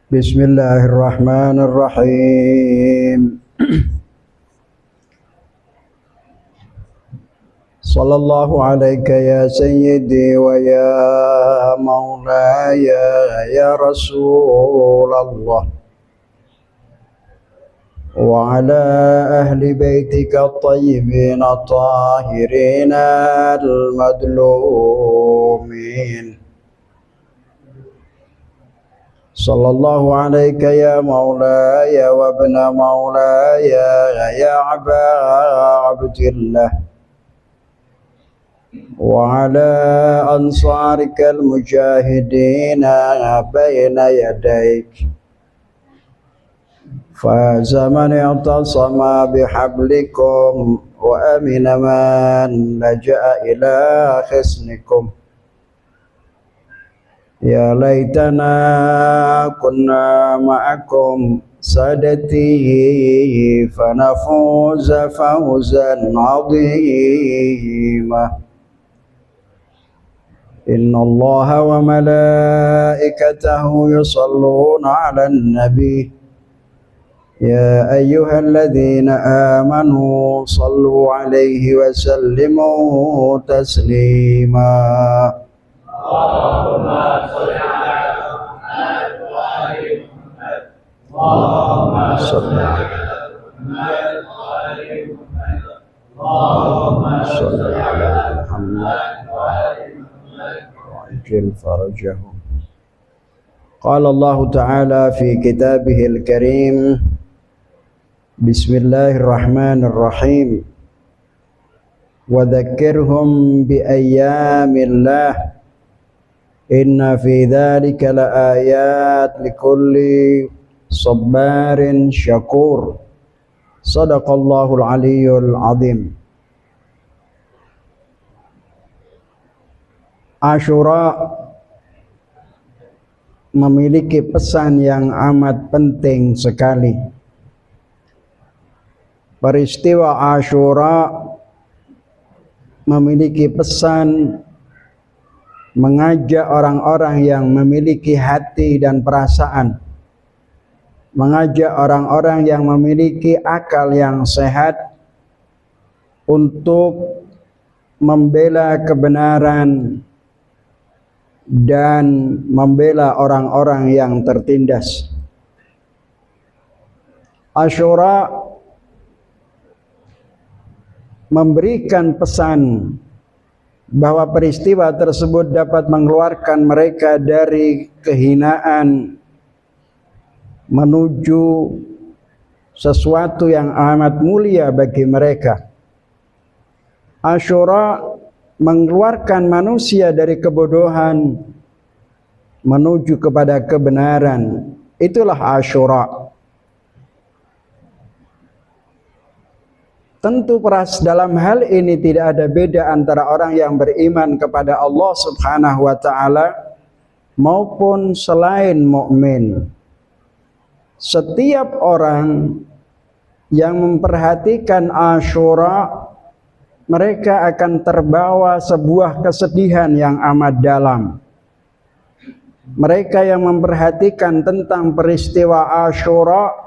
Bismillahirrahmanirrahim. Sallallahu alaika ya sayyidi wa ya maulaya ya Rasulullah wa ala ahli baitika at-tayyibin at-tahirin al-madlumin. Sallallahu alaika ya maulaya wa ibna maulaya ya aba abdillah wa ala ansarika al-mujahidina bayna yadayk faza man i'tasama bihablikum wa amina man laja'a ila khisnikum. Ya laitana kunna ma'akum sadati fanafuza fawzan 'azima. Inna Allaha wa malaikatahu yusalluna 'alan nabi. Ya ayyuhalladzina amanu sallu 'alaihi wa sallimu taslima. Allahumma shalli ala Muhammad wa ali Muhammad. Allahumma shalli ala Muhammad wa ali Muhammad. Allahumma shalli ala Muhammad wa ali Muhammad wa ajil farajahum. Qala Allah Ta'ala fi kitabihil karim. Bismillahirrahmanirrahim. Wa dhakkirhum bi ayyamillah. Inna fi dzalika laayat likulli sabarin syakur. Shadaqallahul aliyyul azim. Asyura memiliki pesan yang amat penting sekali. Peristiwa Asyura memiliki pesan mengajak orang-orang yang memiliki hati dan perasaan, mengajak orang-orang yang memiliki akal yang sehat untuk membela kebenaran dan membela orang-orang yang tertindas. Asyura memberikan pesan bahwa peristiwa tersebut dapat mengeluarkan mereka dari kehinaan menuju sesuatu yang amat mulia bagi mereka. Asyura mengeluarkan manusia dari kebodohan menuju kepada kebenaran. Itulah Asyura. Tentu dalam hal ini tidak ada beda antara orang yang beriman kepada Allah Subhanahu wa taala maupun selain mukmin. Setiap orang yang memperhatikan Asyura, mereka akan terbawa sebuah kesedihan yang amat dalam. Mereka yang memperhatikan tentang peristiwa Asyura,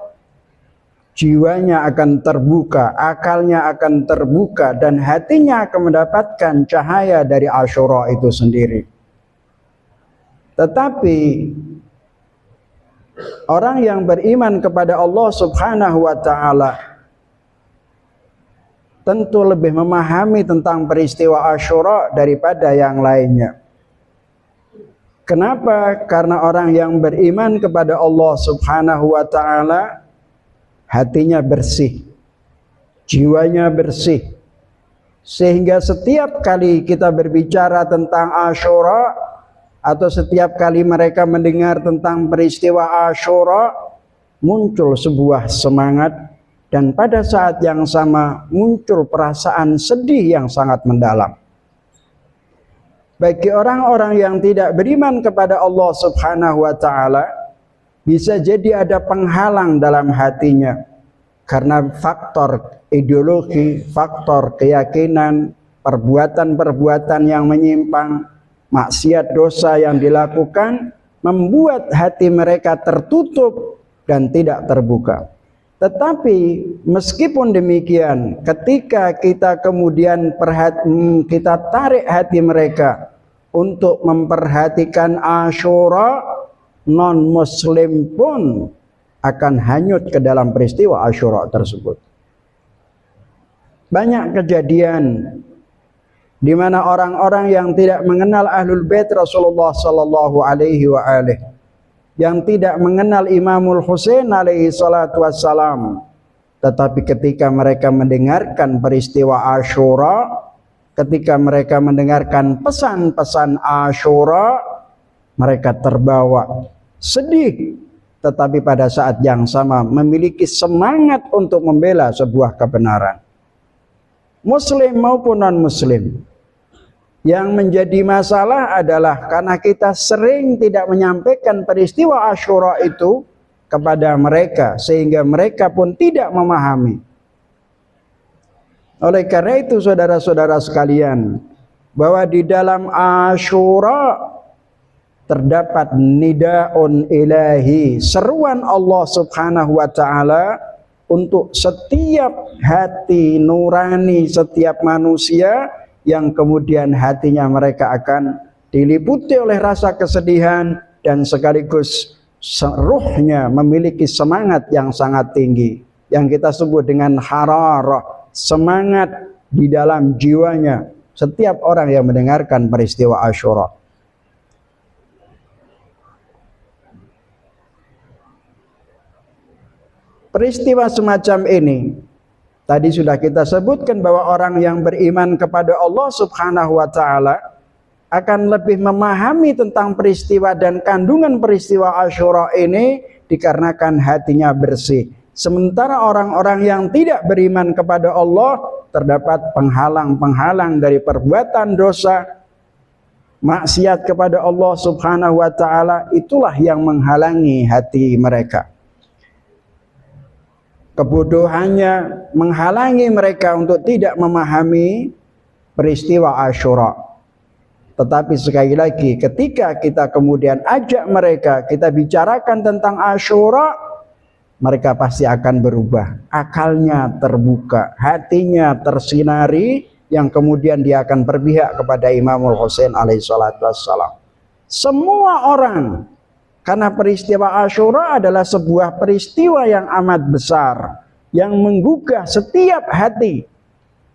jiwanya akan terbuka, akalnya akan terbuka, dan hatinya akan mendapatkan cahaya dari Asyura itu sendiri. Tetapi orang yang beriman kepada Allah Subhanahu wa taala tentu lebih memahami tentang peristiwa Asyura daripada yang lainnya. Kenapa? Karena orang yang beriman kepada Allah Subhanahu wa taala hatinya bersih, jiwanya bersih, sehingga setiap kali kita berbicara tentang Asyura atau setiap kali mereka mendengar tentang peristiwa Asyura, muncul sebuah semangat, dan pada saat yang sama muncul perasaan sedih yang sangat mendalam. Bagi orang-orang yang tidak beriman kepada Allah Subhanahu wa taala, bisa jadi ada penghalang dalam hatinya karena faktor ideologi, faktor keyakinan, perbuatan-perbuatan yang menyimpang, maksiat dosa yang dilakukan, membuat hati mereka tertutup dan tidak terbuka. Tetapi meskipun demikian, ketika kita kemudian kita tarik hati mereka untuk memperhatikan Asyura, non-muslim pun akan hanyut ke dalam peristiwa Asyura tersebut. Banyak kejadian di mana orang-orang yang tidak mengenal Ahlul Bait Rasulullah sallallahu alaihi wa alihi, yang tidak mengenal Imamul Husain alaihi salatu wassalam, tetapi ketika mereka mendengarkan peristiwa Asyura, ketika mereka mendengarkan pesan-pesan Asyura, mereka terbawa sedih, tetapi pada saat yang sama memiliki semangat untuk membela sebuah kebenaran. Muslim maupun non-muslim. Yang menjadi masalah adalah karena kita sering tidak menyampaikan peristiwa Asyura itu kepada mereka, sehingga mereka pun tidak memahami. Oleh karena itu saudara-saudara sekalian, bahwa di dalam Asyura terdapat nidaun ilahi, seruan Allah subhanahu wa ta'ala untuk setiap hati nurani, setiap manusia yang kemudian hatinya mereka akan diliputi oleh rasa kesedihan dan sekaligus ruhnya memiliki semangat yang sangat tinggi, yang kita sebut dengan hararah, semangat di dalam jiwanya setiap orang yang mendengarkan peristiwa Asyura. Peristiwa semacam ini tadi sudah kita sebutkan bahwa orang yang beriman kepada Allah subhanahu wa ta'ala akan lebih memahami tentang peristiwa dan kandungan peristiwa Asyura ini dikarenakan hatinya bersih. Sementara orang-orang yang tidak beriman kepada Allah terdapat penghalang-penghalang dari perbuatan dosa, maksiat kepada Allah subhanahu wa ta'ala, itulah yang menghalangi hati mereka. Kebodohannya menghalangi mereka untuk tidak memahami peristiwa Asyura. Tetapi sekali lagi, ketika kita kemudian ajak mereka, kita bicarakan tentang Asyura, mereka pasti akan berubah. Akalnya terbuka, hatinya tersinari, yang kemudian dia akan berpihak kepada Imamul Husain alaihi salatu wassalam. Semua orang, karena peristiwa Asyura adalah sebuah peristiwa yang amat besar, yang menggugah setiap hati.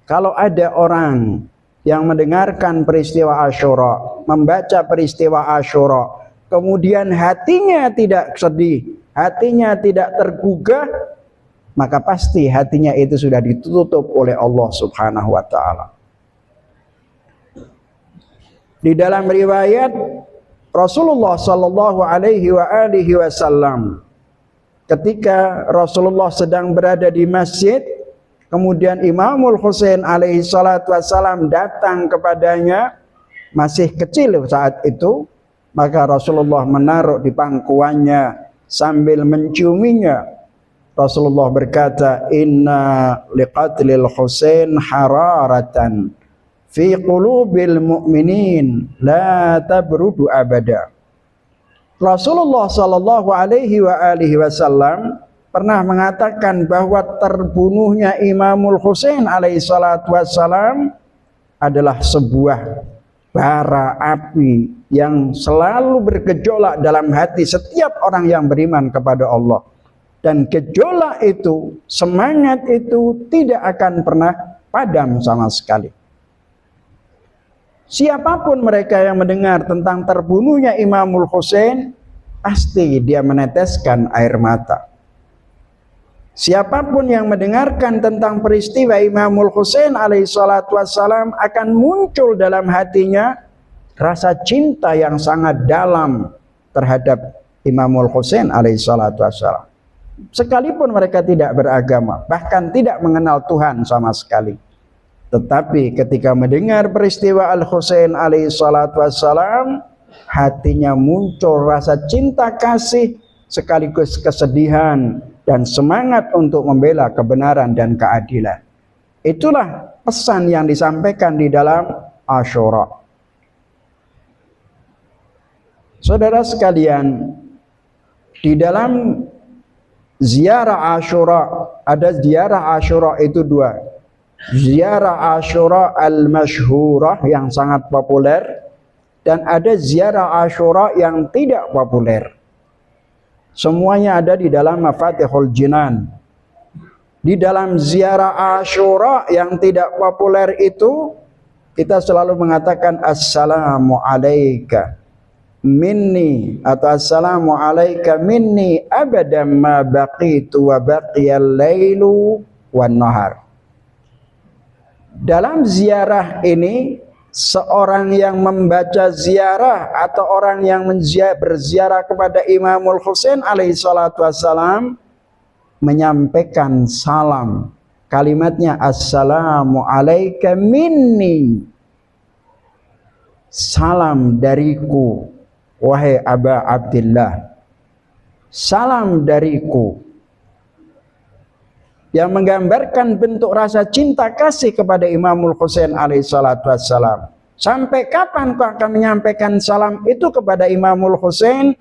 Kalau ada orang yang mendengarkan peristiwa Asyura, membaca peristiwa Asyura, kemudian hatinya tidak sedih, hatinya tidak tergugah, maka pasti hatinya itu sudah ditutup oleh Allah subhanahu wa ta'ala. Di dalam riwayat Rasulullah sallallahu alaihi wa alihi wasallam, ketika Rasulullah sedang berada di masjid, kemudian Imamul Husain alaihi salatu wasallam datang kepadanya, masih kecil saat itu, maka Rasulullah menaruh di pangkuannya sambil menciuminya. Rasulullah berkata, "Inna liqatlil Husain hararatan fi qulubil mu'minin la tabrudu abada." Rasulullah sallallahu alaihi wa alihi wasallam pernah mengatakan bahwa terbunuhnya Imamul Husain alaihi salatu wassalam adalah sebuah bara api yang selalu bergejolak dalam hati setiap orang yang beriman kepada Allah. Dan gejolak itu, semangat itu tidak akan pernah padam sama sekali. Siapapun mereka yang mendengar tentang terbunuhnya Imamul Husain, pasti dia meneteskan air mata. Siapapun yang mendengarkan tentang peristiwa Imamul Husain alaihi salatu wassalam, akan muncul dalam hatinya rasa cinta yang sangat dalam terhadap Imamul Husain alaihi salatu wassalam. Sekalipun mereka tidak beragama, bahkan tidak mengenal Tuhan sama sekali. Tetapi ketika mendengar peristiwa Al-Husain alaihi salatu wassalam, hatinya muncul rasa cinta kasih sekaligus kesedihan dan semangat untuk membela kebenaran dan keadilan. Itulah pesan yang disampaikan di dalam Asyura. Saudara sekalian, di dalam ziarah Asyura, ada ziarah Asyura itu dua. Ziarah Asyura al-masyhurah yang sangat populer, dan ada ziarah Asyura yang tidak populer. Semuanya ada di dalam Mafatihul Jinan. Di dalam ziarah Asyura yang tidak populer itu, kita selalu mengatakan assalamu alayka minni, atau assalamu alayka minni abadan ma baqitu wa baqiyal lailu wan nahar. Dalam ziarah ini, seorang yang membaca ziarah atau orang yang berziarah kepada Imamul Husain alaihi salatu wassalam menyampaikan salam. Kalimatnya assalamu alayka minni, salam dariku wahai Aba Abdillah, salam dariku, yang menggambarkan bentuk rasa cinta kasih kepada Imamul Husain alaihi salatu wassalam. Sampai kapan kau akan menyampaikan salam itu kepada Imamul Husain?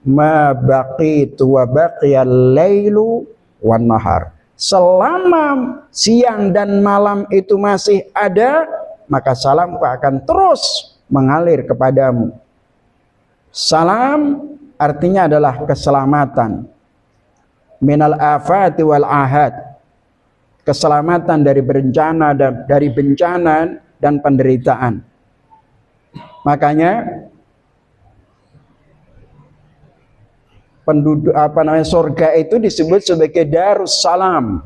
Ma baqitu wa baqiyal lailu wan nahar. Selama siang dan malam itu masih ada, maka salamku akan terus mengalir kepadamu. Salam artinya adalah keselamatan. Minal afati wal ahad. Keselamatan dari bencana dan penderitaan. Makanya penduduk surga itu disebut sebagai Darussalam.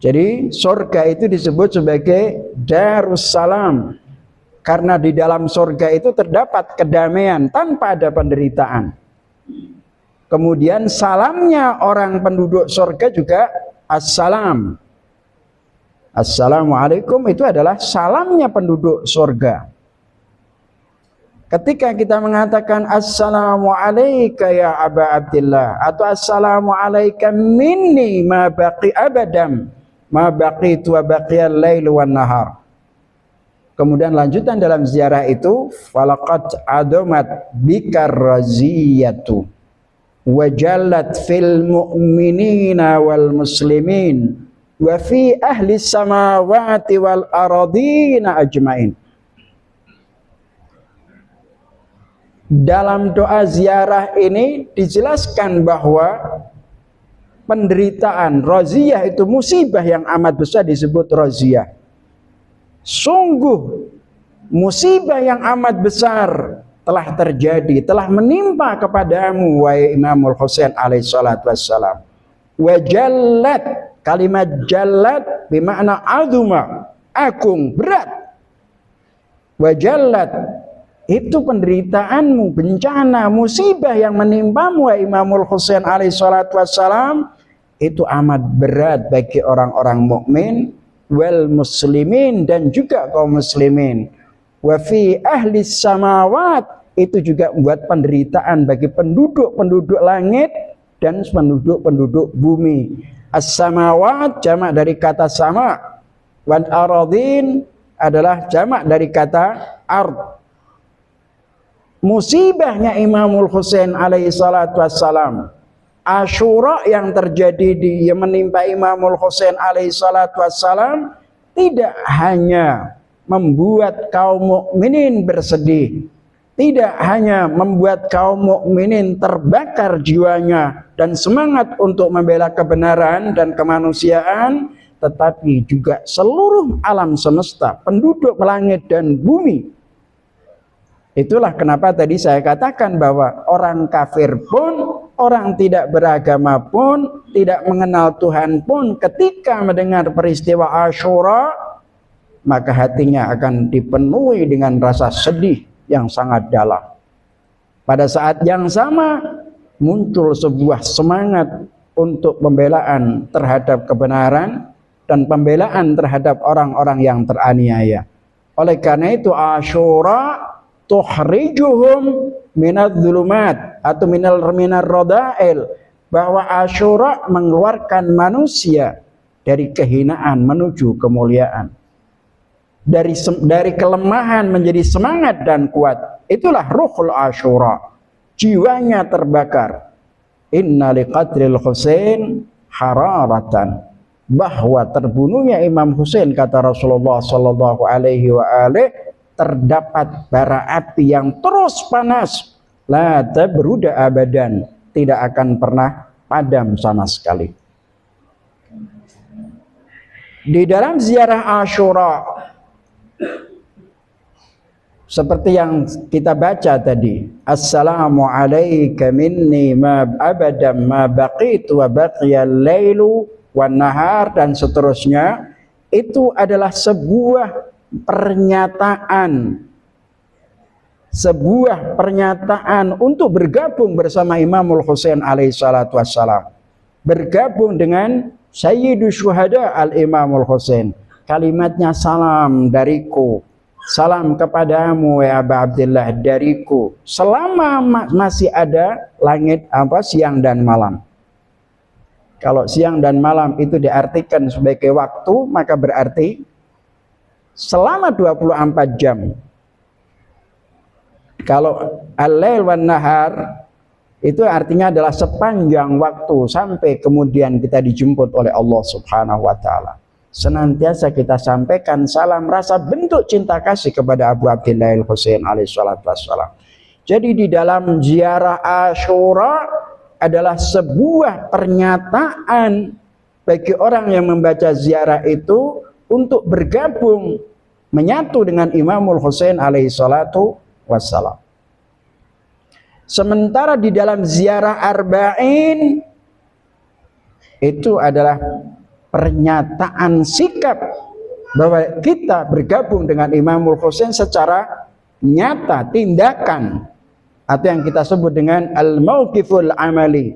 Jadi surga itu disebut sebagai Darussalam karena di dalam surga itu terdapat kedamaian tanpa ada penderitaan. Kemudian salamnya orang penduduk surga juga assalam. Assalamualaikum itu adalah salamnya penduduk surga. Ketika kita mengatakan assalamu alayka ya Aba Abdillah, atau assalamu alayka minni ma baqi abadam ma baqitu wa baqiyal lailu wan nahar. Kemudian lanjutan dalam ziarah itu, falaqad adomat bikar raziyatu wa jallat fil mu'minina wal muslimin wa fi ahli samawati wal aradina ajmain. Dalam doa ziarah ini dijelaskan bahwa penderitaan raziyah itu musibah yang amat besar disebut raziyah. Sungguh musibah yang amat besar telah terjadi, telah menimpa kepadamu wahai Imamul Husain alaihi salatu wassalam. Wa jallat, kalimat jallat bermakna azuma, agung, berat. Wa jallat, itu penderitaanmu, bencana, musibah yang menimpamu wahai Imamul Husain alaihi salatu wassalam itu amat berat bagi orang-orang mukmin wal muslimin, dan juga kaum muslimin. Wa fi ahli samawat, itu juga membuat penderitaan bagi penduduk-penduduk langit dan penduduk-penduduk bumi. As-samawat jamak dari kata sama, wal aradin adalah jamak dari kata ard. Musibahnya Imamul Husain alaihi salatu wassalam, Asyura yang terjadi yang menimpa Imamul Husain alaihi salatu wassalam, tidak hanya membuat kaum mukminin bersedih, tidak hanya membuat kaum mukminin terbakar jiwanya dan semangat untuk membela kebenaran dan kemanusiaan, tetapi juga seluruh alam semesta, penduduk langit dan bumi. Itulah kenapa tadi saya katakan bahwa orang kafir pun, orang tidak beragama pun, tidak mengenal Tuhan pun, ketika mendengar peristiwa Asyura, maka hatinya akan dipenuhi dengan rasa sedih yang sangat dalam. Pada saat yang sama muncul sebuah semangat untuk pembelaan terhadap kebenaran dan pembelaan terhadap orang-orang yang teraniaya. Oleh karena itu Asyura tuhrijuhum minadz-dzulumat atau minar rada'il, bahwa Asyura mengeluarkan manusia dari kehinaan menuju kemuliaan, dari kelemahan menjadi semangat dan kuat. Itulah ruhul Asyura, jiwanya terbakar. Inna liqatlil Husain hararatan, bahwa terbunuhnya Imam Husain, kata Rasulullah sallallahu alaihi wa alihi, terdapat bara api yang terus panas, la tabruda abadan, tidak akan pernah padam sama sekali. Di dalam ziarah Asyura, seperti yang kita baca tadi, assalamu alayka minni ma abadan ma baqitu wa baqiyal lailu wan nahar, dan seterusnya, itu adalah sebuah pernyataan untuk bergabung bersama Imamul Husain alaihi salatu wassalam, bergabung dengan Sayyidu Syuhada al-Imamul Husain. Kalimatnya, salam dariku, salam kepadamu ya Aba Abdillah, dariku selama masih ada langit siang dan malam. Kalau siang dan malam itu diartikan sebagai waktu, maka berarti selama 24 jam. Kalau al-lail wan nahar itu artinya adalah sepanjang waktu sampai kemudian kita dijemput oleh Allah Subhanahu wa taala. Senantiasa kita sampaikan salam rasa bentuk cinta kasih kepada Abu Abdillah al-Husain alaihi salatu wassalam. Jadi di dalam ziarah Asyura adalah sebuah pernyataan bagi orang yang membaca ziarah itu untuk bergabung, menyatu dengan Imamul Husain alaihi salatu wassalam. Sementara di dalam ziarah Arba'in itu adalah pernyataan sikap bahwa kita bergabung dengan Imamul Husain secara nyata, tindakan, atau yang kita sebut dengan al-mauqiful amali,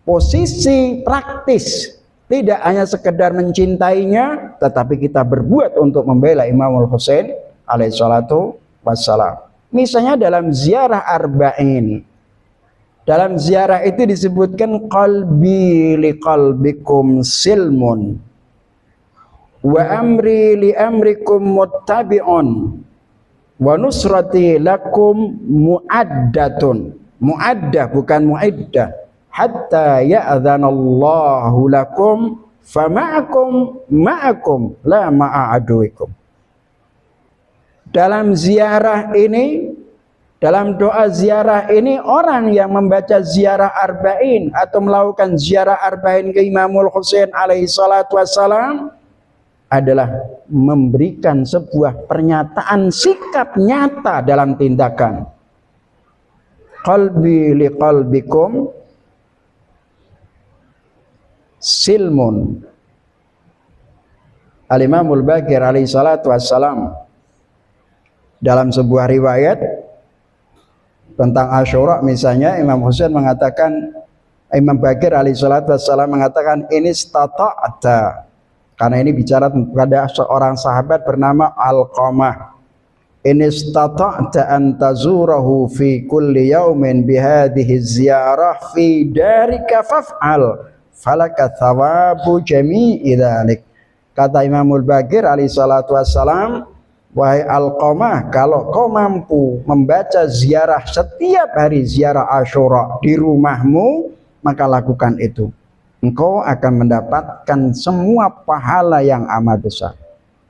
posisi praktis. Tidak hanya sekedar mencintainya, tetapi kita berbuat untuk membela Imamul Husain alaihi salatu wassalam. Misalnya dalam ziarah Arba'in, dalam ziarah itu disebutkan qalbi liqalbikum silmun wa amri li amrikum muttabi'un wa nusrati lakum muaddatun. Muaddah bukan muiddah. Hatta ya'dhanallahu lakum fama'akum ma'akum la ma'aduikum. Dalam ziarah ini, dalam doa ziarah ini, orang yang membaca ziarah Arba'in atau melakukan ziarah Arba'in ke Imamul Husain alaihi salatu wassalam adalah memberikan sebuah pernyataan sikap nyata dalam tindakan. Qalbi liqalbikum silmun. Al-Imamul Baqir alaihi salatu wassalam dalam sebuah riwayat tentang Asyura misalnya, Imam Husain mengatakan, Imam Baqir alaihi salatu wassalam mengatakan, ini stata'ta, karena ini bicara kepada seorang sahabat bernama Alqamah, ini stata'ta an tazurahu fi kulli yaumin bihadhihi ziyarah fi darika faf'al falaka thawabu jami'i dhalik. Kata Imamul Baqir alaihi salatu wassalam, wahai Alqamah, kalau kau mampu membaca ziarah setiap hari ziarah Asyura di rumahmu, maka lakukan itu. Engkau akan mendapatkan semua pahala yang amat besar.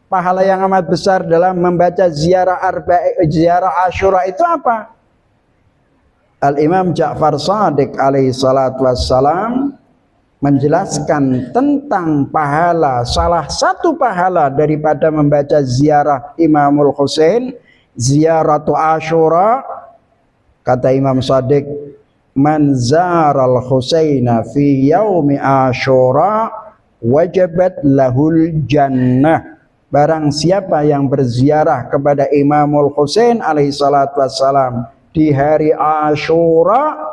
Pahala yang amat besar dalam membaca ziarah Asyura itu apa? Al-Imam Ja'far Shadiq alaihi salatu wassalam menjelaskan tentang pahala, salah satu pahala daripada membaca ziarah Imamul Husain, ziaratu Asyura. Kata Imam Shadiq, man zaral Husaina fi yaumi Asyura wajabat lahul jannah. Barang siapa yang berziarah kepada Imamul Husain alaihi salatu wassalam di hari Asyura,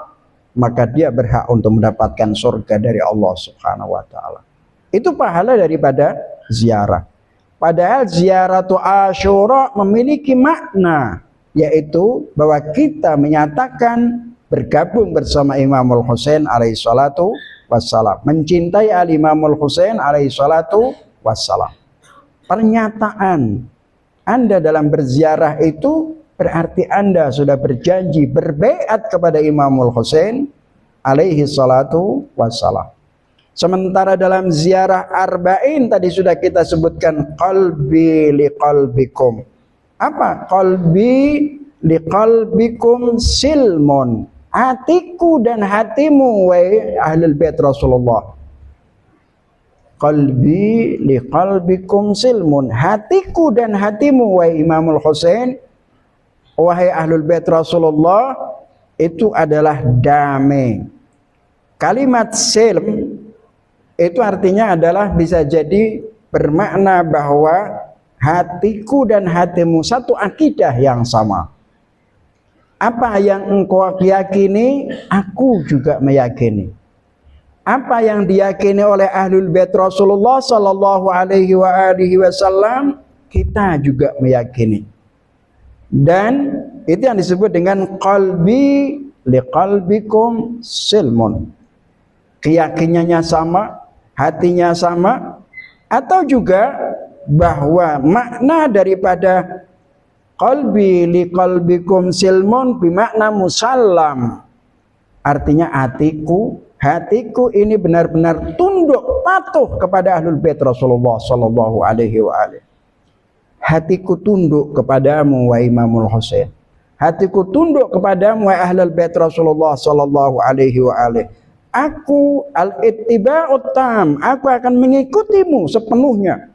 maka dia berhak untuk mendapatkan surga dari Allah Subhanahu wa taala. Itu pahala daripada ziarah. Padahal ziaratu Asyura memiliki makna, yaitu bahwa kita menyatakan bergabung bersama Imamul Husain alaihi salatu wassalam, mencintai al-Imamul Husain alaihi salatu wassalam. Pernyataan Anda dalam berziarah itu berarti Anda sudah berjanji berbaiat kepada Imamul Husain alaihi salatu wassalam. Sementara dalam ziarah arba'in tadi sudah kita sebutkan qalbi liqalbikum. Apa? Qalbi liqalbikum silmun. Hatiku dan hatimu wahai ahlul bait Rasulullah. Qalbi liqalbikum silmun. Hatiku dan hatimu wahai Imamul Husain, wahai ahlul bait Rasulullah, itu adalah damai. Kalimat silm itu artinya adalah bisa jadi bermakna bahwa hatiku dan hatimu satu akidah yang sama. Apa yang engkau yakini, aku juga meyakini. Apa yang diyakini oleh ahlul bait Rasulullah sallallahu alaihi wasallam, kita juga meyakini. Dan itu yang disebut dengan qalbi liqalbikum silmun. Keyakinannya sama, hatinya sama, atau juga bahwa makna daripada qalbi liqalbikum silmun bermakna musallam, artinya hatiku ini benar-benar tunduk patuh kepada ahlul bait Rasulullah sallallahu alaihi wasallam. Hatiku tunduk kepadamu wahai Imamul Husain, hatiku tunduk kepadamu wahai ahlul bait Rasulullah sallallahu alaihi wasallam. Aku al-ittiba'ut tam, aku akan mengikutimu sepenuhnya.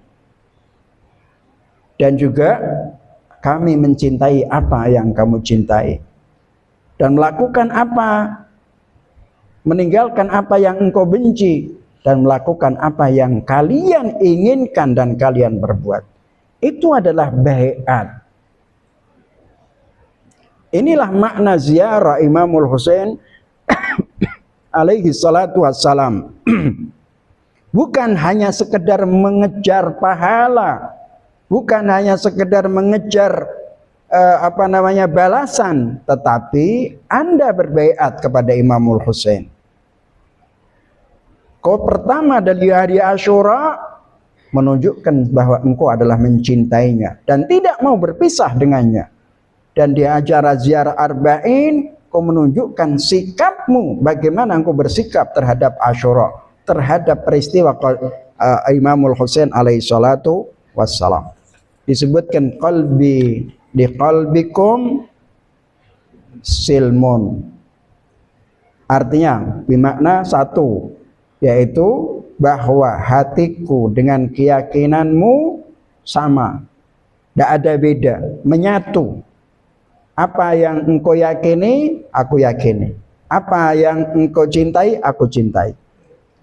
Dan juga kami mencintai apa yang kamu cintai. Dan melakukan apa, meninggalkan apa yang engkau benci. Dan melakukan apa yang kalian inginkan dan kalian berbuat. Itu adalah baiat. Inilah makna ziarah Imamul Husain alaihi salatu wassalam. Bukan hanya sekedar mengejar pahala, bukan hanya sekedar mengejar balasan, tetapi Anda berbaiat kepada Imamul Husain. Kau pertama dari hari Asyura menunjukkan bahwa engkau adalah mencintainya dan tidak mau berpisah dengannya. Dan di acara ziarah arba'in kau menunjukkan sikapmu, bagaimana engkau bersikap terhadap Asyura, terhadap peristiwa Imamul Husain alaihi salatu wassalam. Disebutkan qalbi liqalbikum silmun. Artinya bermakna satu, yaitu bahwa hatiku dengan keyakinanmu sama, tidak ada beda, menyatu. Apa yang engkau yakini, aku yakini. Apa yang engkau cintai, aku cintai.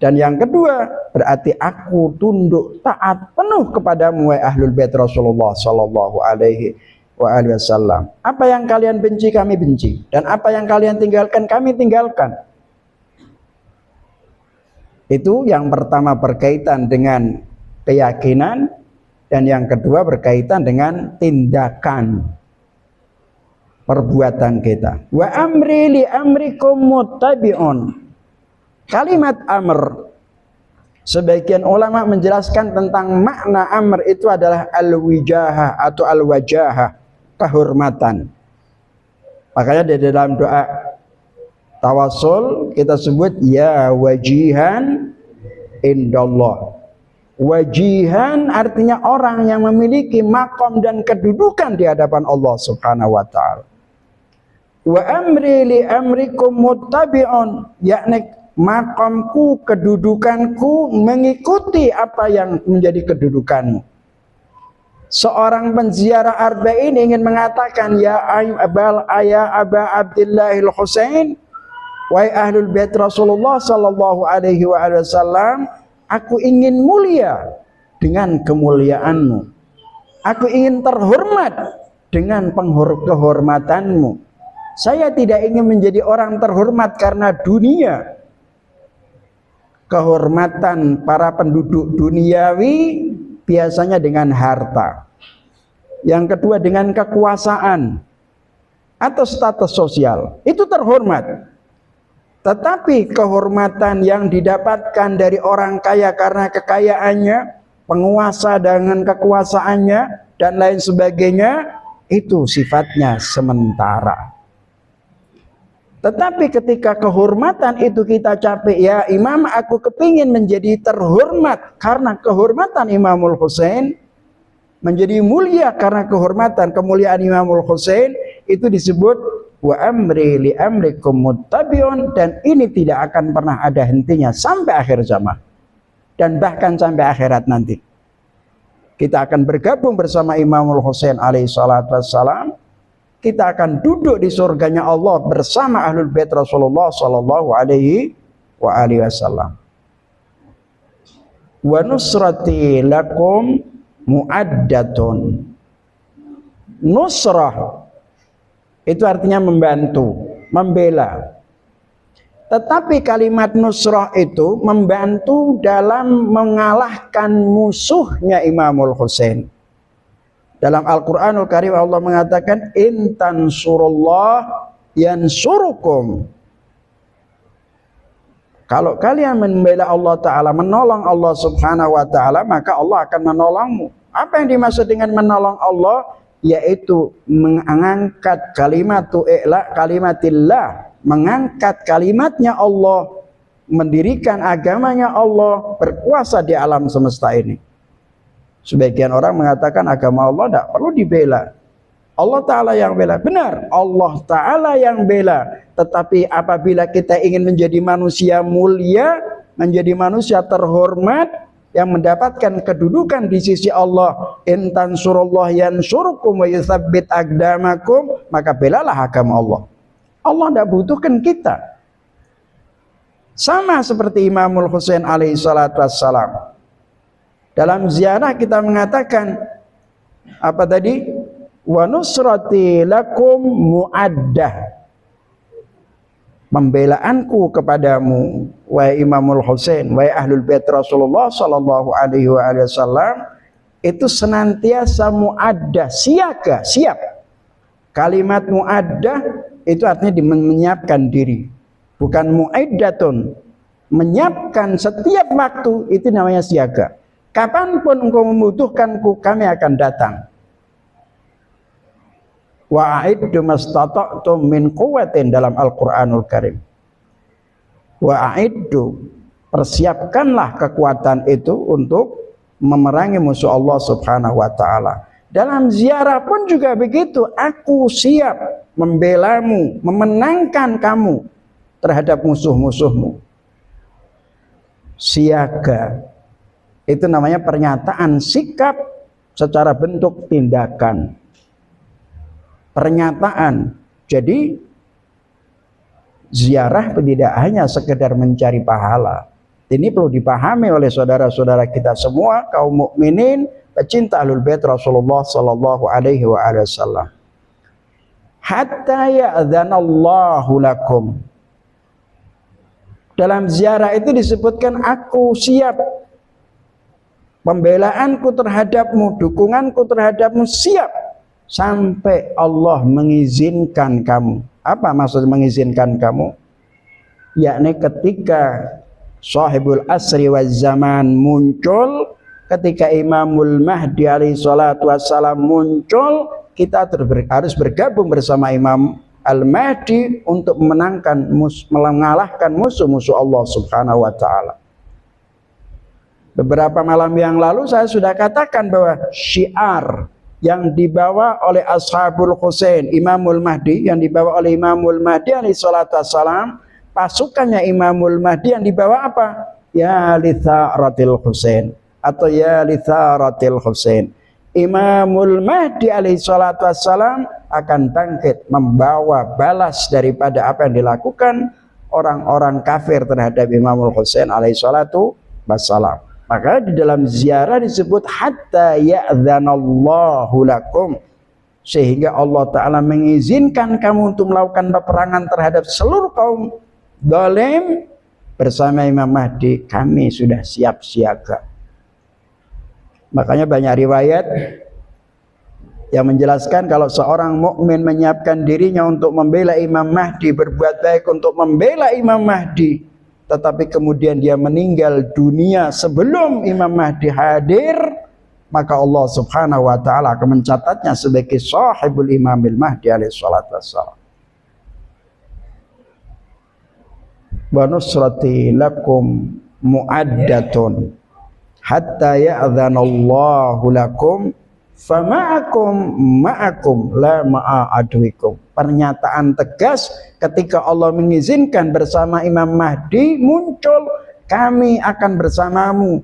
Dan yang kedua, berarti aku tunduk taat penuh kepadamu wahai ahlul bait Rasulullah sallallahu alaihi wasallam. Apa yang kalian benci, kami benci. Dan apa yang kalian tinggalkan, kami tinggalkan. Itu yang pertama berkaitan dengan keyakinan, dan yang kedua berkaitan dengan tindakan, perbuatan kita. Wa amri li amrikum muttabi'un. Kalimat amr, sebagian ulama menjelaskan tentang makna amr itu adalah al-wijahah atau al-wajahah, kehormatan. Makanya di dalam doa tawassul kita sebut ya wajihan indallah. Wajihan artinya orang yang memiliki makom dan kedudukan di hadapan Allah Subhanahu wa taala. Wa amri li amrikum muttabi'un, yakni makomku, kedudukanku mengikuti apa yang menjadi kedudukanmu. Seorang penziarah arba'in ingin mengatakan ya Aba Abdillahil Husain, wahai ahlul bait Rasulullah sallallahu alaihi wasallam, aku ingin mulia dengan kemuliaanmu. Aku ingin terhormat dengan kehormatanmu. Saya tidak ingin menjadi orang terhormat karena dunia. Kehormatan para penduduk duniawi biasanya dengan harta. Yang kedua dengan kekuasaan atau status sosial. Itu terhormat. Tetapi kehormatan yang didapatkan dari orang kaya karena kekayaannya, penguasa dengan kekuasaannya, dan lain sebagainya, itu sifatnya sementara. Tetapi ketika kehormatan itu kita capek, ya Imam, aku kepingin menjadi terhormat karena kehormatan Imamul Husain, menjadi mulia karena kehormatan kemuliaan Imamul Husain, itu disebut wa amri li amrikum muttabi'un, dan ini tidak akan pernah ada hentinya sampai akhir zaman dan bahkan sampai akhirat nanti. Kita akan bergabung bersama Imamul Husain alaihi salatu wassalam. Kita akan duduk di surganya Allah bersama ahlul bait Rasulullah sallallahu alaihi wa alihi wasallam. Wa nusrati lakum muaddatun. Nusrah itu artinya membantu, membela. Tetapi kalimat nusrah itu membantu dalam mengalahkan musuhnya Imamul Husain. Dalam Al-Quranul Karim Allah mengatakan in tansurullah yansurukum. Kalau kalian membela Allah Ta'ala, menolong Allah Subhanahu Wa Ta'ala, maka Allah akan menolongmu. Apa yang dimaksud dengan menolong Allah? Yaitu mengangkat kalimatillah, mengangkat kalimatnya Allah, mendirikan agamanya Allah, berkuasa di alam semesta ini. Sebagian orang mengatakan agama Allah tidak perlu dibela, Allah Ta'ala yang bela. Benar, Allah Ta'ala yang bela. Tetapi apabila kita ingin menjadi manusia mulia, menjadi manusia terhormat, yang mendapatkan kedudukan di sisi Allah, in tansurullah yansurkum wa yutsabbit aqdamakum, maka belalah agama Allah. Allah tidak butuhkan kita. Sama seperti Imamul Husain alaihi salatu wassalam. Dalam ziarah kita mengatakan apa tadi? Wa nusrati lakum muaddah. Pembelaanku kepadamu, wahai Imamul Husain, wahai ahlul bait Rasulullah sallallahu alaihi wasallam, itu senantiasa muaddah, siaga, siap. Kalimat muaddah itu artinya menyiapkan diri, bukan muiddatun. Menyiapkan setiap waktu, itu namanya siaga. Kapanpun engkau membutuhkanku, kami akan datang. Wa a'iddu mastata'tum min quwwatin dalam Al-Qur'anul Karim. Wa a'iddu, persiapkanlah kekuatan itu untuk memerangi musuh Allah Subhanahu wa taala. Dalam ziarah pun juga begitu, aku siap membelamu, memenangkan kamu terhadap musuh-musuhmu. Siaga itu namanya pernyataan sikap secara bentuk tindakan. Pernyataan. Jadi ziarah tidak hanya sekedar mencari pahala. Ini perlu dipahami oleh saudara-saudara kita semua, kaum mukminin, pecinta ahlul bait Rasulullah sallallahu alaihi wasallam. Hatta ya'dzanallahu lakum. Dalam ziarah itu disebutkan aku siap, pembelaanku terhadapmu, dukunganku terhadapmu siap sampai Allah mengizinkan kamu. Apa maksud mengizinkan kamu? Yakni ketika sahibul asri waz zaman muncul, ketika Imamul Mahdi alaihi salatu wassalam muncul, kita harus bergabung bersama Imam Al-Mahdi untuk mengalahkan musuh-musuh Allah Subhanahu wa taala. Beberapa malam yang lalu saya sudah katakan bahwa syiar yang dibawa oleh Ashabul Husain, Imamul Mahdi, yang dibawa oleh Imamul Mahdi alaihi salatu wassalam, pasukannya Imamul Mahdi yang dibawa apa? Ya litharatil Husain atau ya litharatil Husain. Imamul Mahdi alaihi salatu wassalam akan bangkit membawa balas daripada apa yang dilakukan orang-orang kafir terhadap Imamul Husain alaihi salatu wassalam. Maka di dalam ziarah disebut hatta ya'dzanallahu lakum, sehingga Allah Ta'ala mengizinkan kamu untuk melakukan peperangan terhadap seluruh kaum zalim. Bersama Imam Mahdi kami sudah siap siaga. Makanya banyak riwayat yang menjelaskan kalau seorang mukmin menyiapkan dirinya untuk membela Imam Mahdi, berbuat baik untuk membela Imam Mahdi, tetapi kemudian dia meninggal dunia sebelum Imam Mahdi hadir, maka Allah Subhanahu wa taala akan mencatatnya sebagai sahibul Imamil Mahdi alaihi salatu wassalam. Wa nusrati lakum muaddatun hatta ya'dhanallahu lakum fama'akum ma'akum la ma'a aduikum. Pernyataan tegas ketika Allah mengizinkan bersama Imam Mahdi muncul, kami akan bersamamu,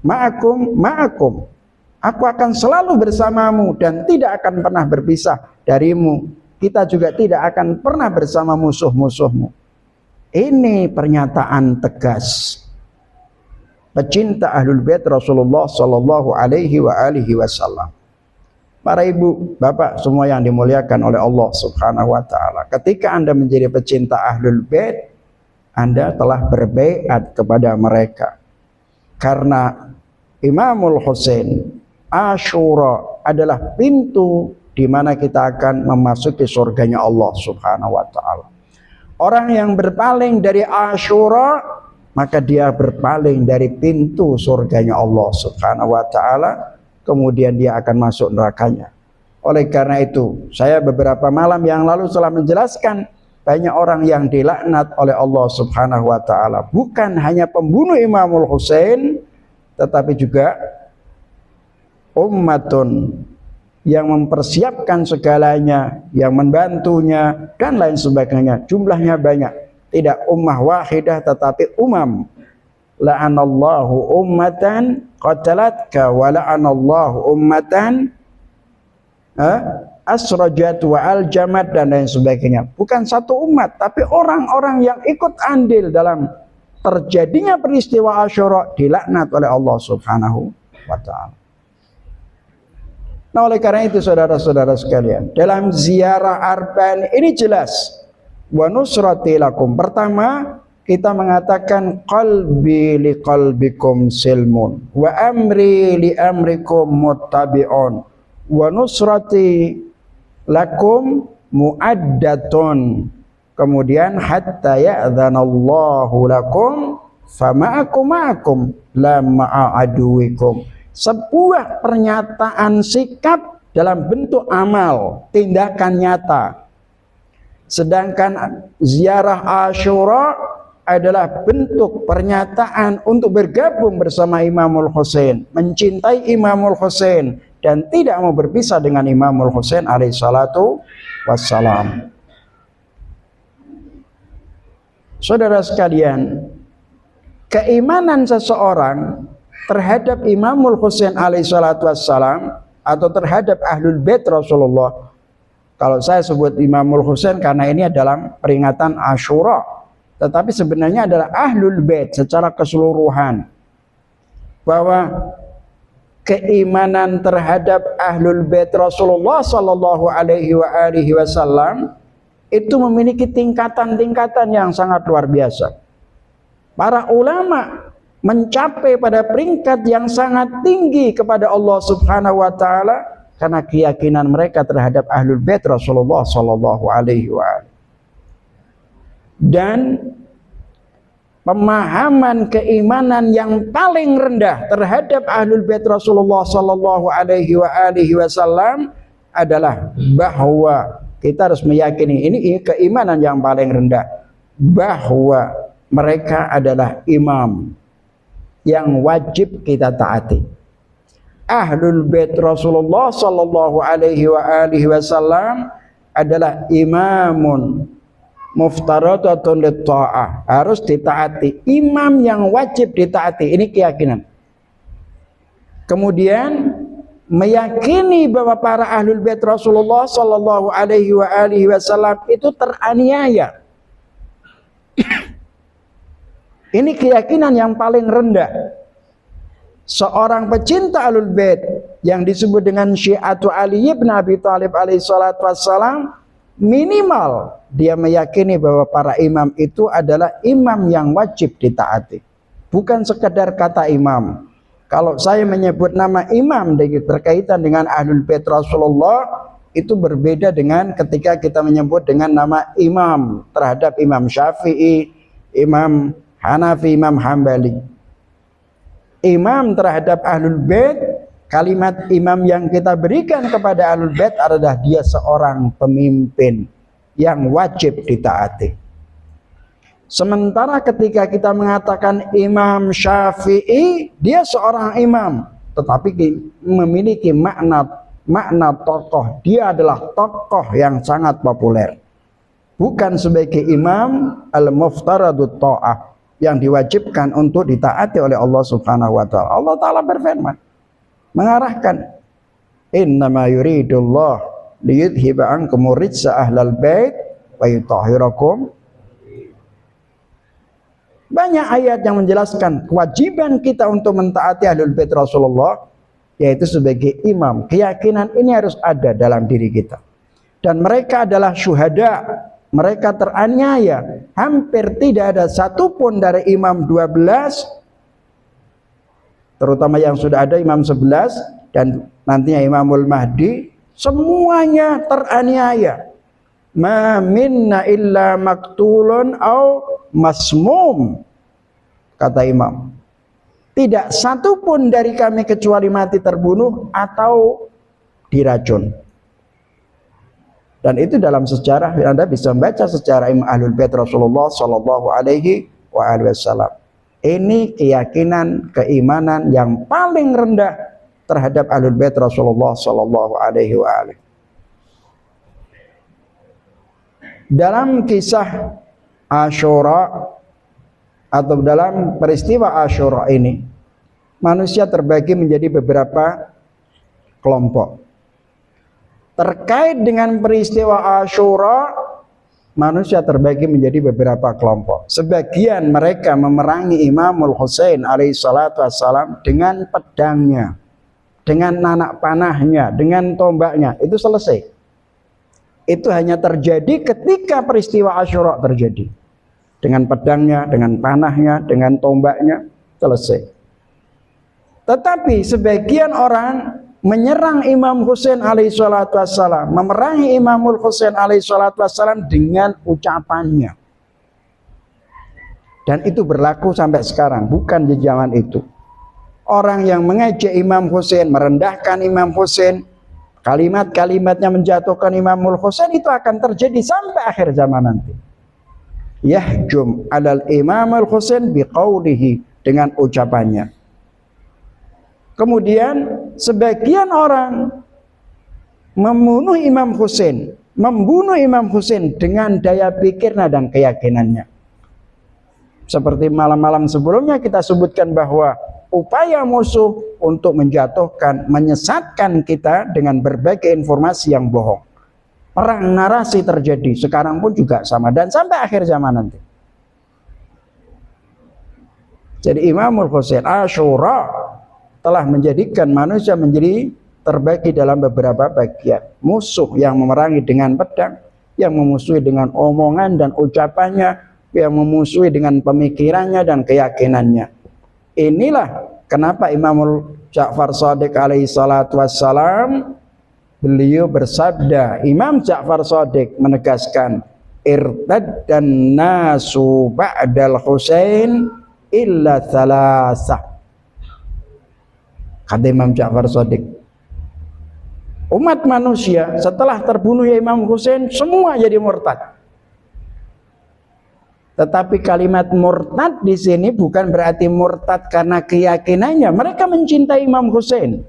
ma'akum, aku akan selalu bersamamu dan tidak akan pernah berpisah darimu. Kita juga tidak akan pernah bersama musuh-musuhmu. Ini pernyataan tegas pecinta Ahlul Bait Rasulullah sallallahu alaihi wa alihi wasallam. Para ibu, bapak semua yang dimuliakan oleh Allah Subhanahu wa taala, ketika Anda menjadi pecinta Ahlul Bait, Anda telah berbaiat kepada mereka. Karena Imamul Husain, Asyura adalah pintu di mana kita akan memasuki surganya Allah Subhanahu wa taala. Orang yang berpaling dari Asyura, maka dia berpaling dari pintu surganya Allah Subhanahu wa taala, kemudian dia akan masuk nerakanya. Oleh karena itu, saya beberapa malam yang lalu telah menjelaskan banyak orang yang dilaknat oleh Allah Subhanahu wa taala, bukan hanya pembunuh Imamul Husain, tetapi juga ummatun yang mempersiapkan segalanya, yang membantunya dan lain sebagainya. Jumlahnya banyak, tidak ummah wahidah tetapi umam. La'anallahu ummatan qatalatka wa la'anallahu ummatan asrajat wa aljamat dan lain sebagainya. Bukan satu umat, tapi orang-orang yang ikut andil dalam terjadinya peristiwa Asyura dilaknat oleh Allah Subhanahu wa taala. Nah, oleh karena itu saudara-saudara sekalian, dalam ziarah Arba'in ini jelas wa nusrati lakum. Pertama, kita mengatakan qalbi li qalbikum silmun wa amri li amrikum muttabi'un wa nusrati lakum muaddatun. Kemudian hatta ya'dhanallahu lakum fama'akum la ma'a aduwikum. Sebuah pernyataan sikap dalam bentuk amal, tindakan nyata. Sedangkan ziarah Asyura adalah bentuk pernyataan untuk bergabung bersama Imamul Husain, mencintai Imamul Husain dan tidak mau berpisah dengan Imamul Husain alaihi salatu wassalam. Saudara sekalian, keimanan seseorang terhadap Imamul Husain alaihi salatu wassalam atau terhadap Ahlul Bait Rasulullah, kalau saya sebut Imamul Husain karena ini adalah peringatan Asyura, tetapi sebenarnya adalah Ahlul Bait secara keseluruhan, bahwa keimanan terhadap Ahlul Bait Rasulullah sallallahu alaihi wasallam itu memiliki tingkatan-tingkatan yang sangat luar biasa. Para ulama mencapai pada peringkat yang sangat tinggi kepada Allah Subhanahu wa taala karena keyakinan mereka terhadap Ahlul Bait Rasulullah sallallahu alaihi wasallam. Dan pemahaman keimanan yang paling rendah terhadap Ahlul Bait Rasulullah sallallahu alaihi wasallam adalah bahwa kita harus meyakini, ini keimanan yang paling rendah, bahwa mereka adalah imam yang wajib kita taati. Ahlul Bait Rasulullah sallallahu alaihi wasallam adalah imamun muftaradatun lit-ta'ah, harus ditaati, imam yang wajib ditaati. Ini keyakinan. Kemudian meyakini bahwa para Ahlul Bait Rasulullah sallallahu alaihi wasallam itu teraniaya. Ini keyakinan yang paling rendah. Seorang pecinta Ahlul Bait yang disebut dengan Syi'atu Ali bin Abi Thalib alaihi salatu wassalam, minimal dia meyakini bahwa para imam itu adalah imam yang wajib ditaati. Bukan sekedar kata imam. Kalau saya menyebut nama imam berkaitan dengan Ahlul Bait Rasulullah, itu berbeda dengan ketika kita menyebut dengan nama imam terhadap Imam Syafi'i, Imam Hanafi, Imam Hambali. imam terhadap Ahlul Bait, kalimat imam yang kita berikan kepada Ahlul Bait adalah dia seorang pemimpin yang wajib ditaati. Sementara ketika kita mengatakan Imam Syafi'i, dia seorang imam, tetapi memiliki makna tokoh. Dia adalah tokoh yang sangat populer, bukan sebagai imam al-muftaradut ta'ah yang diwajibkan untuk ditaati oleh Allah Subhanahu wa taala. Allah taala berfirman, mengarahkan, innama yuridullah liyudhiba ankum rijsa ahlal bait wa yutahhirakum. Banyak ayat yang menjelaskan kewajiban kita untuk mentaati Ahlul Bait Rasulullah, yaitu sebagai imam. Keyakinan ini harus ada dalam diri kita. Dan mereka adalah syuhada, mereka teraniaya. Hampir tidak ada satupun dari imam 12, terutama yang sudah ada imam 11 dan nantinya Imamul Mahdi, semuanya teraniaya. Ma minna illa maktulun au masmum, kata imam. Tidak satupun dari kami kecuali mati terbunuh atau diracun. Dan itu dalam sejarah, Anda bisa membaca sejarah Imam Ahlul Bait Rasulullah Sallallahu Alaihi Wasallam. Ini keyakinan, keimanan yang paling rendah terhadap Ahlul Bait Rasulullah Sallallahu Alaihi Wasallam. Dalam kisah Asyura atau dalam peristiwa Asyura ini, manusia terbagi menjadi beberapa kelompok. Terkait dengan peristiwa Asyura, manusia terbagi menjadi beberapa kelompok. Sebagian mereka memerangi Imamul Husain alaihissalatu wassalam dengan pedangnya, dengan anak panahnya, dengan tombaknya. Itu selesai. Itu hanya terjadi ketika peristiwa Asyura terjadi. Dengan pedangnya, dengan panahnya, dengan tombaknya, selesai. Tetapi sebagian orang menyerang Imam Husain alaihissalatu wassalam, memerangi Imamul Husain alaihissalatu wassalam dengan ucapannya. Dan itu berlaku sampai sekarang, bukan di zaman itu. Orang yang mengejek Imam Husain, merendahkan Imam Husain, kalimat-kalimatnya menjatuhkan Imamul Husain, itu akan terjadi sampai akhir zaman nanti. Yahjum alal Imamul Husain biqaulihi, dengan ucapannya. Kemudian sebagian orang membunuh Imam Husain, dengan daya pikirnya dan keyakinannya. Seperti malam-malam sebelumnya kita sebutkan bahwa upaya musuh untuk menjatuhkan, menyesatkan kita dengan berbagai informasi yang bohong. Perang narasi terjadi, sekarang pun juga sama, dan sampai akhir zaman nanti. Jadi Imamul Husain Asyura telah menjadikan manusia menjadi terbagi dalam beberapa bagian. Musuh yang memerangi dengan pedang, yang memusuhi dengan omongan dan ucapannya, yang memusuhi dengan pemikirannya dan keyakinannya. Inilah kenapa Imamul Ja'far Shadiq alaihi salatu wassalam, beliau bersabda, Imam Ja'far Shadiq menegaskan, irtaddan nasu ba'dal Husain illa thalatha. Kata Imam Ja'far Shadiq, umat manusia setelah terbunuhnya Imam Husain semua jadi murtad. Tetapi kalimat murtad di sini bukan berarti murtad karena keyakinannya. Mereka mencintai Imam Husain.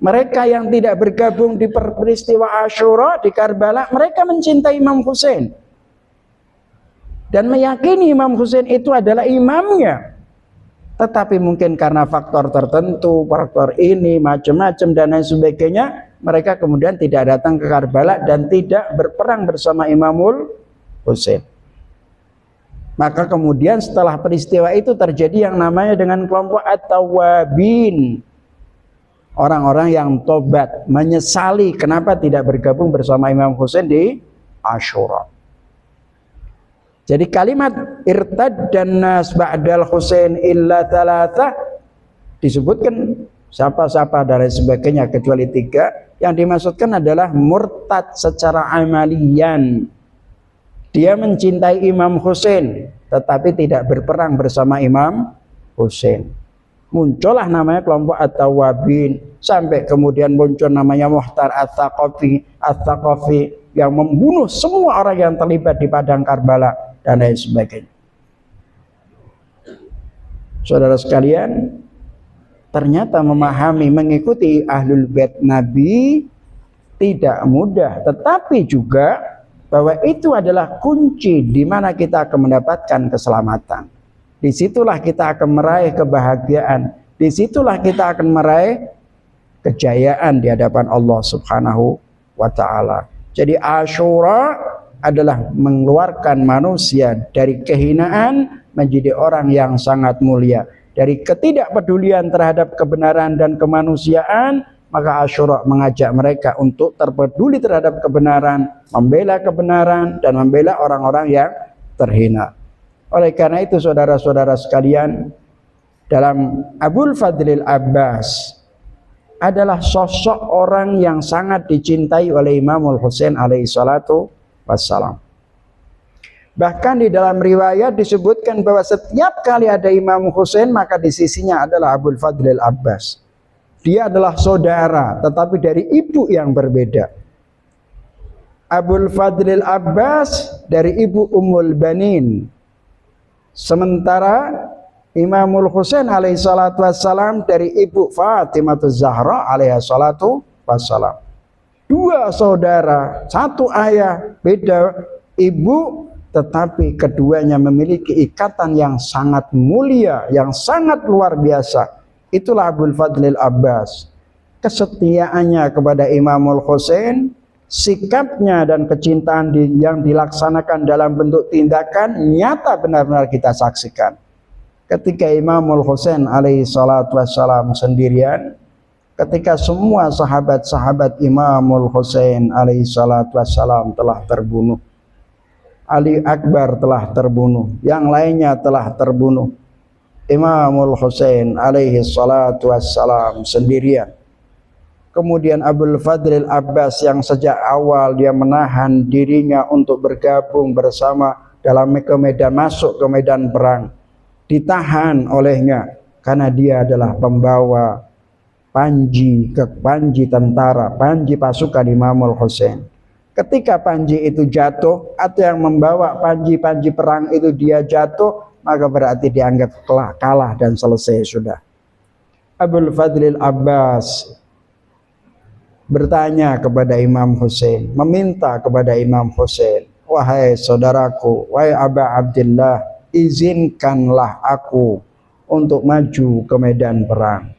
Mereka yang tidak bergabung di peristiwa Asyura di Karbala, mereka mencintai Imam Husain dan meyakini Imam Husain itu adalah imamnya. Tetapi mungkin karena faktor tertentu, faktor ini, macam-macam dan lain sebagainya, mereka kemudian tidak datang ke Karbala dan tidak berperang bersama Imamul Husain. Maka kemudian setelah peristiwa itu terjadi yang namanya dengan kelompok At-Tawwabin. Orang-orang yang tobat, menyesali kenapa tidak bergabung bersama Imam Husain di Asyura. Jadi kalimat irtaddan nas ba'dal Husain illa thalatha disebutkan siapa-siapa dari sebagainya kecuali 3. Yang dimaksudkan adalah murtad secara amalian. Dia mencintai Imam Husain tetapi tidak berperang bersama Imam Husain. Muncullah namanya kelompok At-Tawwabin, sampai kemudian muncul namanya Muhtar At-Thaqafi yang membunuh semua orang yang terlibat di padang Karbala dan lain sebagainya. Saudara sekalian, ternyata memahami, mengikuti Ahlul Bait Nabi tidak mudah, tetapi juga bahwa itu adalah kunci di mana kita akan mendapatkan keselamatan. Disitulah kita akan meraih kebahagiaan. Disitulah kita akan meraih kejayaan di hadapan Allah Subhanahu wa Ta'ala. Jadi Asyura adalah mengeluarkan manusia dari kehinaan menjadi orang yang sangat mulia. Dari ketidakpedulian terhadap kebenaran dan kemanusiaan, maka Asyura mengajak mereka untuk terpeduli terhadap kebenaran, membela kebenaran, dan membela orang-orang yang terhina. Oleh karena itu saudara-saudara sekalian, dalam Abul Fadlil Abbas adalah sosok orang yang sangat dicintai oleh Imamul Husain alaihi salatu wassalam. Bahkan di dalam riwayat disebutkan bahwa setiap kali ada Imam Husain maka di sisinya adalah Abul Fadlil Abbas. Dia adalah saudara tetapi dari ibu yang berbeda. Abul Fadlil Abbas dari ibu Ummul Banin. Sementara Imamul Husain alaihi salatu wassalam dari ibu Fatimah Zahra alaihi salatu wassalam. Dua saudara, satu ayah, beda ibu, tetapi keduanya memiliki ikatan yang sangat mulia, yang sangat luar biasa. Itulah Abul Fadlil Abbas. Kesetiaannya kepada Imamul Husain, sikapnya dan kecintaan yang dilaksanakan dalam bentuk tindakan nyata benar-benar kita saksikan. Ketika Imamul Husain alaihi salatu wassalam sendirian, ketika semua sahabat-sahabat Imamul Husain alaihi salatu wassalam telah terbunuh, Ali Akbar telah terbunuh, yang lainnya telah terbunuh, Imamul Husain alaihi salatu wassalam sendirian. Kemudian Abul Fadlil Abbas yang sejak awal dia menahan dirinya untuk bergabung bersama dalam medan, masuk ke medan perang, ditahan olehnya karena dia adalah pembawa panji tentara, panji pasukan Imamul Husain. Ketika panji itu jatuh atau yang membawa panji perang itu dia jatuh, maka berarti dianggap kalah dan selesai sudah. Abul Fadlil Abbas bertanya kepada Imam Husain, meminta kepada Imam Husain, wahai saudaraku, wahai Aba Abdillah, izinkanlah aku untuk maju ke medan perang.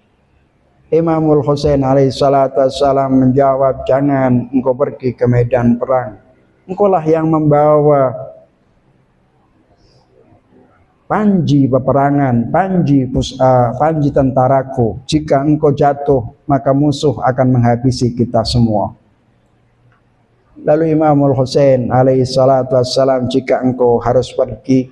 Imamul Husain alaihi salatu wassalam menjawab, jangan engkau pergi ke medan perang, engkaulah yang membawa panji peperangan, panji tentaraku. Jika engkau jatuh, maka musuh akan menghabisi kita semua. Lalu Imamul Husain alaihi salatu wassalam, jika engkau harus pergi,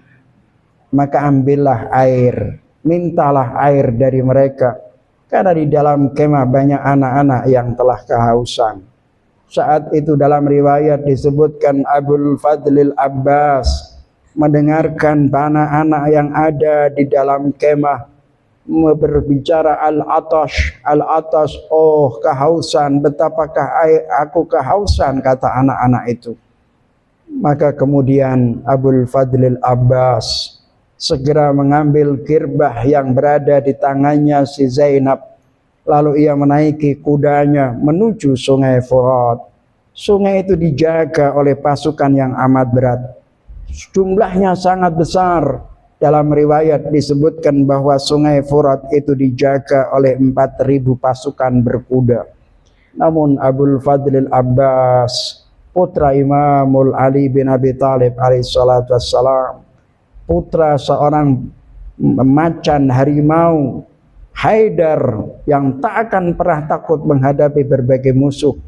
maka ambillah air, mintalah air dari mereka, karena di dalam kemah banyak anak-anak yang telah kehausan. Saat itu dalam riwayat disebutkan Abul Fadlil Abbas mendengarkan anak-anak yang ada di dalam kemah berbicara al-atash, oh kehausan, betapakah aku kehausan, kata anak-anak itu. Maka kemudian Abul Fadlil Abbas segera mengambil kirbah yang berada di tangannya si Zainab, lalu ia menaiki kudanya menuju sungai Furat. Sungai itu dijaga oleh pasukan yang amat berat, jumlahnya sangat besar. Dalam riwayat disebutkan bahwa sungai Furat itu dijaga oleh 4.000 pasukan berkuda. Namun Abul Fadlil Abbas, putra Imamul Ali bin Abi Thalib alaihi salatu wassalam, putra seorang macan harimau Haidar yang tak akan pernah takut menghadapi berbagai musuh,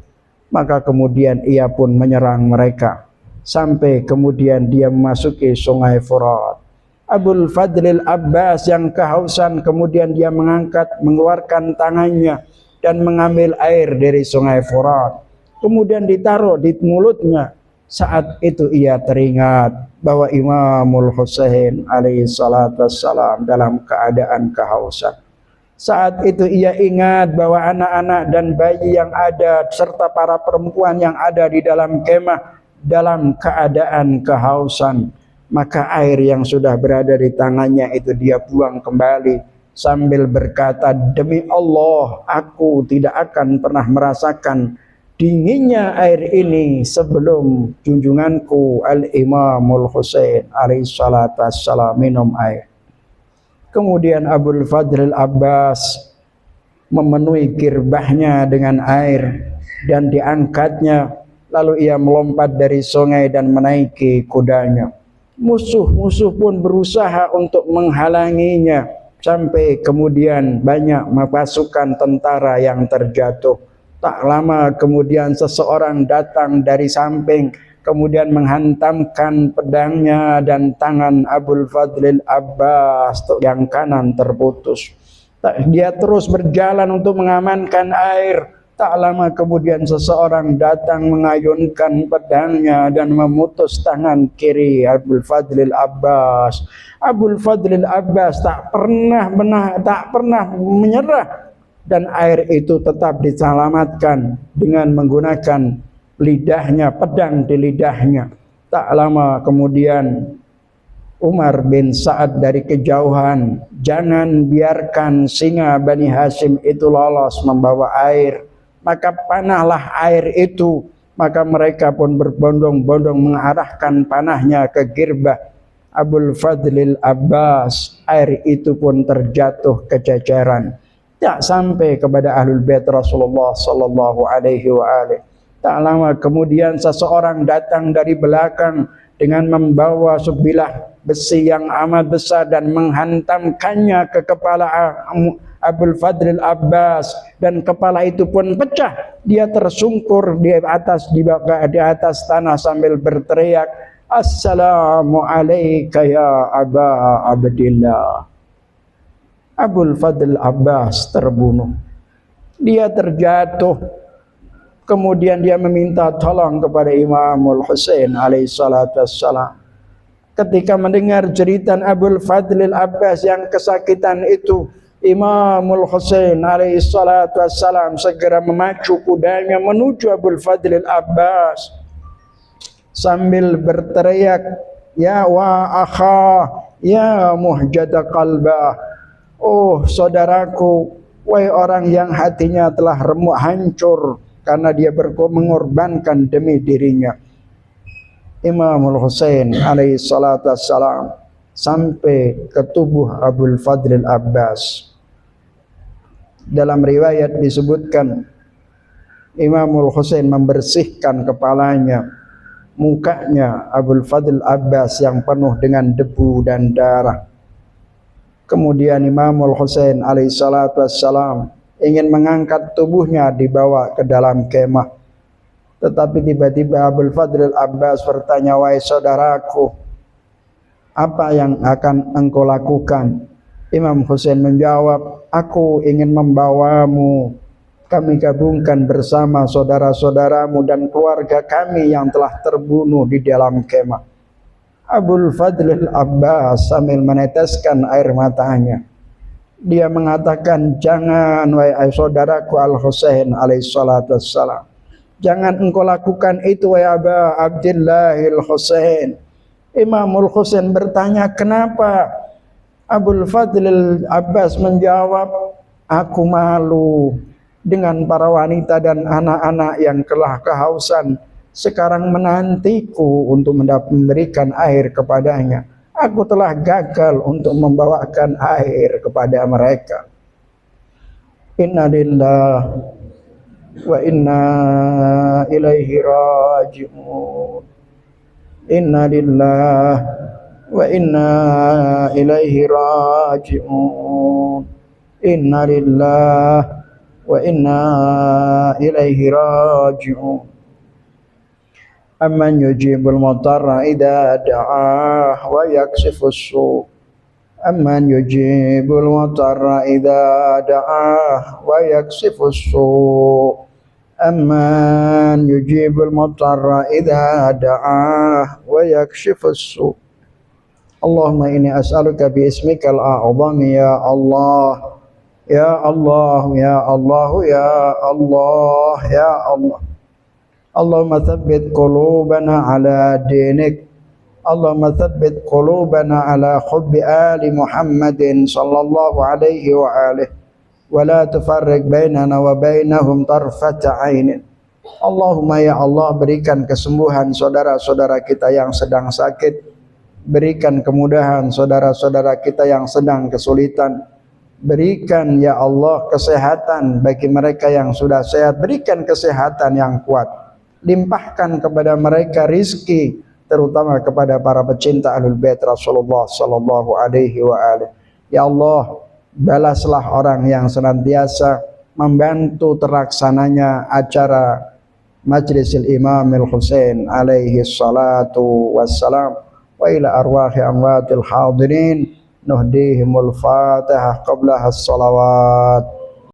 maka kemudian ia pun menyerang mereka sampai kemudian dia memasuki sungai Furat. Abul Fadlil Abbas yang kehausan kemudian dia mengeluarkan tangannya dan mengambil air dari sungai Furat, kemudian ditaruh di mulutnya. Saat itu ia teringat bahwa Imamul Husain alaihi salatu wassalam dalam keadaan kehausan. Saat itu ia ingat bahwa anak-anak dan bayi yang ada serta para perempuan yang ada di dalam kemah dalam keadaan kehausan. Maka air yang sudah berada di tangannya itu dia buang kembali sambil berkata, demi Allah, aku tidak akan pernah merasakan dinginnya air ini sebelum junjunganku Al-Imamul Husain alaihi salatu wassalam minum air. Kemudian Abul Fadl Abbas memenuhi kirbahnya dengan air dan diangkatnya, lalu ia melompat dari sungai dan menaiki kudanya. Musuh-musuh pun berusaha untuk menghalanginya, sampai kemudian banyak pasukan tentara yang terjatuh. Tak lama kemudian seseorang datang dari samping, kemudian menghantamkan pedangnya dan tangan Abul Fadlil Abbas yang kanan terputus. Dia terus berjalan untuk mengamankan air. Tak lama kemudian seseorang datang mengayunkan pedangnya dan memutus tangan kiri Abul Fadlil Abbas. Abul Fadlil Abbas tak pernah menyerah, dan air itu tetap diselamatkan dengan menggunakan lidahnya, pedang di lidahnya. Tak lama kemudian Umar bin Sa'ad dari kejauhan, jangan biarkan singa Bani Hashim itu lolos membawa air. Maka panahlah air itu. Maka mereka pun berbondong-bondong mengarahkan panahnya ke girbah Abul Fadlil Abbas. Air itu pun terjatuh kececeran. Tak sampai kepada Ahlul Bait Rasulullah sallallahu alaihi wa alihi. Tak lama kemudian seseorang datang dari belakang dengan membawa sebilah besi yang amat besar dan menghantamkannya ke kepala Abul Fadlil Abbas, dan kepala itu pun pecah. Dia tersungkur di atas tanah sambil berteriak, "Assalamu alayka ya Aba Abdillah." Abul Fadl Abbas terbunuh. Dia terjatuh. Kemudian dia meminta tolong kepada Imamul Husain alaihi salatu wassalam. Ketika mendengar jeritan Abul Fadlil Abbas yang kesakitan itu, Imamul Husain alaihi salatu wassalam segera memacu kudanya menuju Abul Fadlil Abbas sambil berteriak, "Ya wa akha, ya muhjada qalbah." Oh saudaraku, wahai orang yang hatinya telah remuk hancur karena dia mengorbankan demi dirinya. Imamul Husain alaihi salatu wassalam sampai ke tubuh Abul Fadlil Abbas. Dalam riwayat disebutkan Imamul Husain membersihkan kepalanya, mukanya Abul Fadl Abbas yang penuh dengan debu dan darah. Kemudian Imamul Husain alaihi salatu wassalam ingin mengangkat tubuhnya dibawa ke dalam kemah. Tetapi tiba-tiba Abul Fadlil Abbas bertanya, "Wahai saudaraku, apa yang akan engkau lakukan?" Imam Husain menjawab, "Aku ingin membawamu. Kami gabungkan bersama saudara-saudaramu dan keluarga kami yang telah terbunuh di dalam kemah." Abul Fadlil Abbas sambil meneteskan air matanya, dia mengatakan, "Jangan wahai saudaraku Al-Husain alaihi salatu wassalam. Jangan engkau lakukan itu wahai Aba Abdillahil Husain." Imamul Husain bertanya, "Kenapa?" Abul Fadlil Abbas menjawab, "Aku malu dengan para wanita dan anak-anak yang telah kehausan sekarang menantiku untuk memberikan air kepadanya. Aku telah gagal untuk membawakan air kepada mereka." Inna lillahi wa inna ilaihi raji'un. Inna lillahi wa inna ilaihi raji'un. Inna lillahi wa inna ilaihi raji'un. Amman yujibul mutarra idza da'ah wa yaksifus su'. Amman yujibul mutarra idza da'ah wa yaksifus su'. Amman yujibul mutarra idza da'ah wa yakshifus su'. Allahumma inni as'aluka bi ismikal a'zami ya Allah Ya Allah, ya Allah, ya Allah, ya Allah. Allahumma thabbit qulubana ala dinik. Allahumma thabbit qulubana ala hubbi ali Muhammadin sallallahu alaihi wa alihi. Wa la tufarriq bainana wa bainahum tarfata ainin. Allahumma ya Allah, berikan kesembuhan saudara-saudara kita yang sedang sakit. Berikan kemudahan saudara-saudara kita yang sedang kesulitan. Berikan ya Allah kesehatan bagi mereka yang sudah sehat. Berikan kesehatan yang kuat. Limpahkan kepada mereka rizki, terutama kepada para pecinta Ahlul Bait Rasulullah sallallahu alaihi wa alihi. Ya Allah, balaslah orang yang senantiasa membantu terlaksananya acara Majlisil Imam Al-Husain alaihi salatu wassalam. Wa ila arwahi amwatil hadirin nuhdihimul fatihah qabla as-salawat.